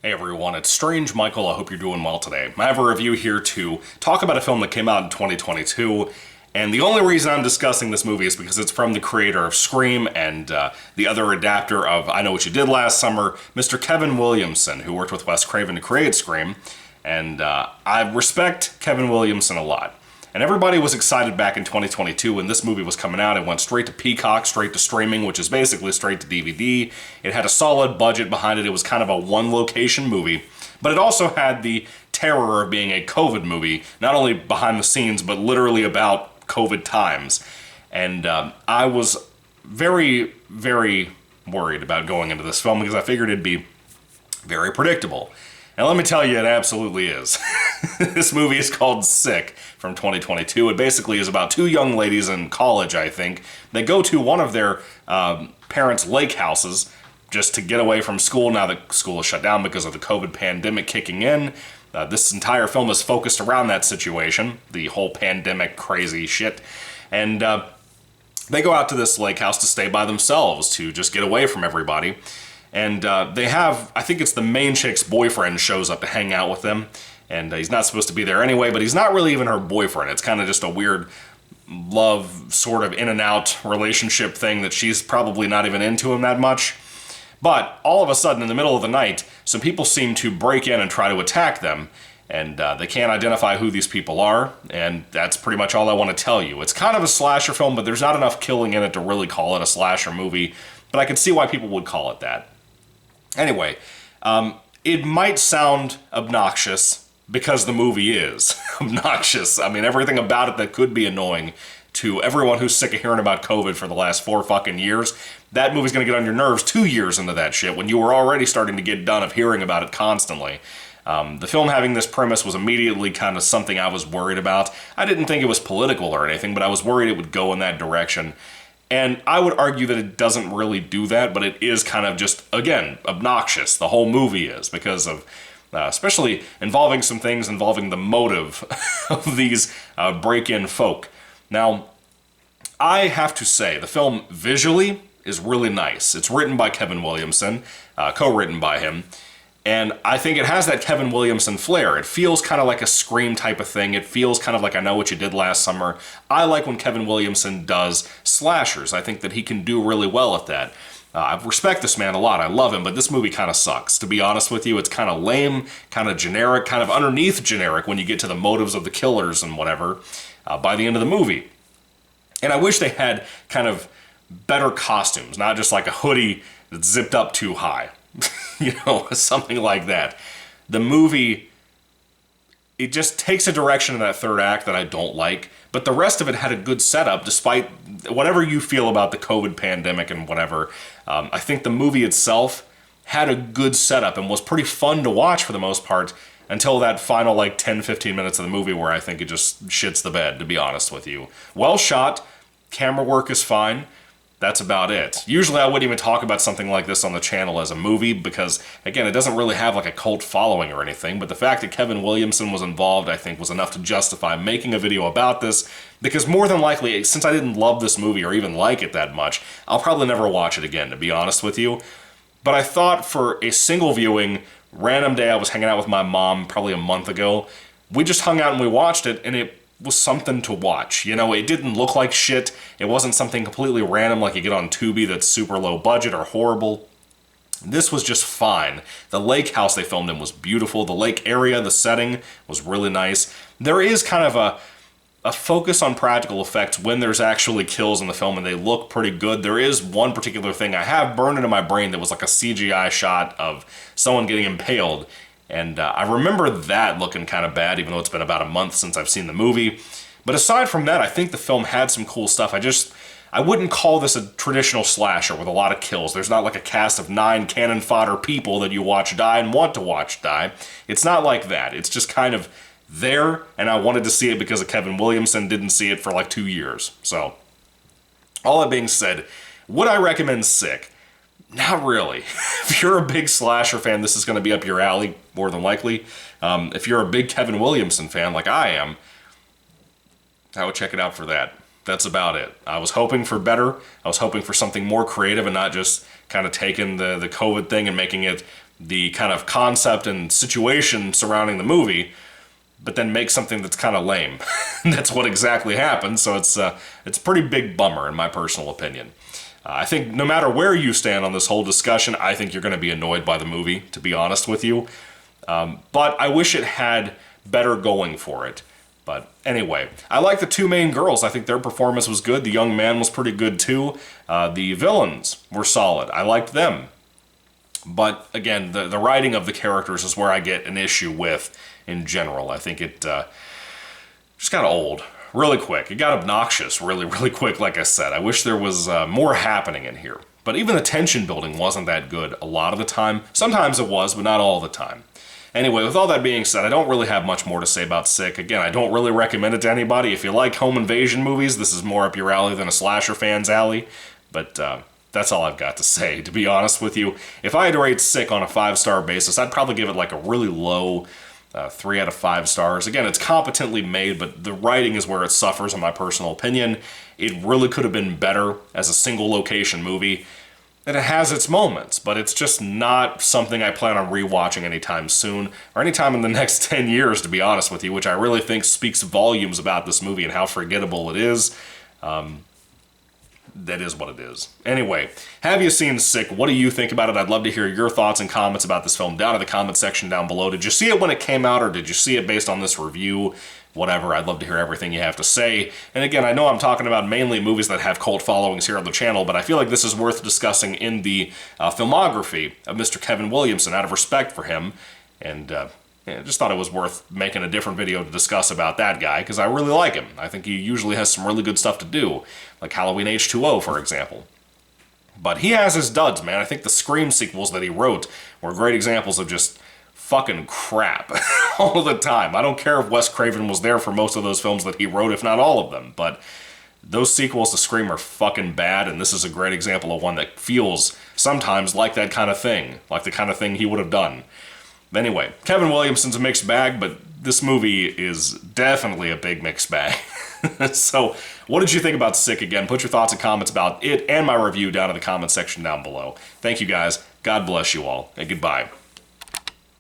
Hey everyone, it's Strange Michael. I hope you're doing well today. I have a review here to talk about a film that came out in 2022, and the only reason I'm discussing this movie is because it's from the creator of Scream and the other adapter of I Know What You Did Last Summer, Mr. Kevin Williamson, who worked with Wes Craven to create Scream, and I respect Kevin Williamson a lot. And everybody was excited back in 2022 when this movie was coming out. It went straight to Peacock, straight to streaming, which is basically straight to DVD. It had a solid budget behind it. It was kind of a one-location movie. But it also had the terror of being a COVID movie, not only behind the scenes, but literally about COVID times. And I was very, very worried about going into this film because I figured it'd be very predictable. And let me tell you, it absolutely is. This movie is called Sick from 2022. It basically is about two young ladies in college, I think. They go to one of their parents' lake houses just to get away from school now that school is shut down because of the COVID pandemic kicking in. This entire film is focused around that situation, the whole pandemic crazy shit. And they go out to this lake house to stay by themselves, to just get away from everybody. And they have, I think it's the main chick's boyfriend shows up to hang out with them. And he's not supposed to be there anyway, but he's not really even her boyfriend. It's kind of just a weird love sort of in and out relationship thing that she's probably not even into him that much. But all of a sudden, in the middle of the night, some people seem to break in and try to attack them. And they can't identify who these people are. And that's pretty much all I want to tell you. It's kind of a slasher film, but there's not enough killing in it to really call it a slasher movie. But I could see why people would call it that. Anyway, it might sound obnoxious because the movie is obnoxious. I mean, everything about it that could be annoying to everyone who's sick of hearing about COVID for the last 4 fucking years, that movie's gonna get on your nerves 2 years into that shit when you were already starting to get done of hearing about it constantly. The film having this premise was immediately kind of something I was worried about. I didn't think it was political or anything, but I was worried it would go in that direction. And I would argue that it doesn't really do that, but it is kind of just, again, obnoxious. The whole movie is, because of, especially involving some things involving the motive of these break-in folk. Now, I have to say, the film visually is really nice. It's written by Kevin Williamson, co-written by him. And I think it has that Kevin Williamson flair. It feels kind of like a Scream type of thing. It feels kind of like I Know What You Did Last Summer. I like when Kevin Williamson does slashers. I think that he can do really well at that. I respect this man a lot. I love him, but this movie kind of sucks. To be honest with you, it's kind of lame, kind of generic, kind of underneath generic when you get to the motives of the killers and whatever by the end of the movie. And I wish they had kind of better costumes, not just like a hoodie that's zipped up too high. You know, something like that. The movie, it just takes a direction in that third act that I don't like, but the rest of it had a good setup despite whatever you feel about the COVID pandemic and whatever. I think the movie itself had a good setup and was pretty fun to watch for the most part until that final like 10-15 minutes of the movie where I think it just shits the bed, to be honest with you. Well shot, camera work is fine. That's about it. Usually I wouldn't even talk about something like this on the channel as a movie because, again, it doesn't really have like a cult following or anything, but the fact that Kevin Williamson was involved, I think, was enough to justify making a video about this, because more than likely, since I didn't love this movie or even like it that much, I'll probably never watch it again, to be honest with you. But I thought for a single viewing, random day I was hanging out with my mom probably a month ago, we just hung out and we watched it, and it was something to watch. You know, it didn't look like shit. It wasn't something completely random like you get on Tubi that's super low budget or horrible. This was just fine. The lake house they filmed in was beautiful. The lake area, the setting was really nice. There is kind of a focus on practical effects when there's actually kills in the film, and they look pretty good. There is one particular thing I have burned into my brain that was like a CGI shot of someone getting impaled. And I remember that looking kind of bad, even though it's been about a month since I've seen the movie. But aside from that, I think the film had some cool stuff. I wouldn't call this a traditional slasher with a lot of kills. There's not like a cast of 9 cannon fodder people that you watch die and want to watch die. It's not like that. It's just kind of there, and I wanted to see it because of Kevin Williamson. Didn't see it for like 2 years. So, all that being said, would I recommend Sick? Not really. If you're a big slasher fan, this is going to be up your alley, more than likely. If you're a big Kevin Williamson fan, like I am, I would check it out for that. That's about it. I was hoping for better. I was hoping for something more creative and not just kind of taking the COVID thing and making it the kind of concept and situation surrounding the movie, but then make something that's kind of lame. That's what exactly happened, so it's a pretty big bummer in my personal opinion. I think no matter where you stand on this whole discussion, I think you're going to be annoyed by the movie, to be honest with you. But I wish it had better going for it. But anyway, I like the two main girls. I think their performance was good. The young man was pretty good too. The villains were solid. I liked them. But again, the writing of the characters is where I get an issue with in general. I think it just got old really quick. It got obnoxious really quick, like I said. I wish there was more happening in here. But even the tension building wasn't that good a lot of the time. Sometimes it was, but not all the time. Anyway, with all that being said, I don't really have much more to say about Sick. Again, I don't really recommend it to anybody. If you like home invasion movies, this is more up your alley than a slasher fan's alley. But that's all I've got to say, to be honest with you. If I had to rate Sick on a 5-star basis, I'd probably give it like a really low 3 out of 5 stars. Again, it's competently made, but the writing is where it suffers, in my personal opinion. It really could have been better as a single location movie. And it has its moments, but it's just not something I plan on rewatching anytime soon, or anytime in the next 10 years, to be honest with you, which I really think speaks volumes about this movie and how forgettable it is. That is what it is. Anyway, have you seen Sick? What do you think about it? I'd love to hear your thoughts and comments about this film down in the comment section down below. Did you see it when it came out, or did you see it based on this review? Whatever, I'd love to hear everything you have to say. And again, I know I'm talking about mainly movies that have cult followings here on the channel, but I feel like this is worth discussing in the filmography of Mr. Kevin Williamson out of respect for him. And just thought it was worth making a different video to discuss about that guy, because I really like him. I think he usually has some really good stuff to do, like Halloween H2O, for example. But he has his duds, man. I think the Scream sequels that he wrote were great examples of just fucking crap all the time. I don't care if Wes Craven was there for most of those films that he wrote, if not all of them, but those sequels to Scream are fucking bad, and this is a great example of one that feels sometimes like that kind of thing, like the kind of thing he would have done. Anyway, Kevin Williamson's a mixed bag, but this movie is definitely a big mixed bag. So, what did you think about Sick? Again, put your thoughts and comments about it and my review down in the comment section down below. Thank you guys. God bless you all, and goodbye.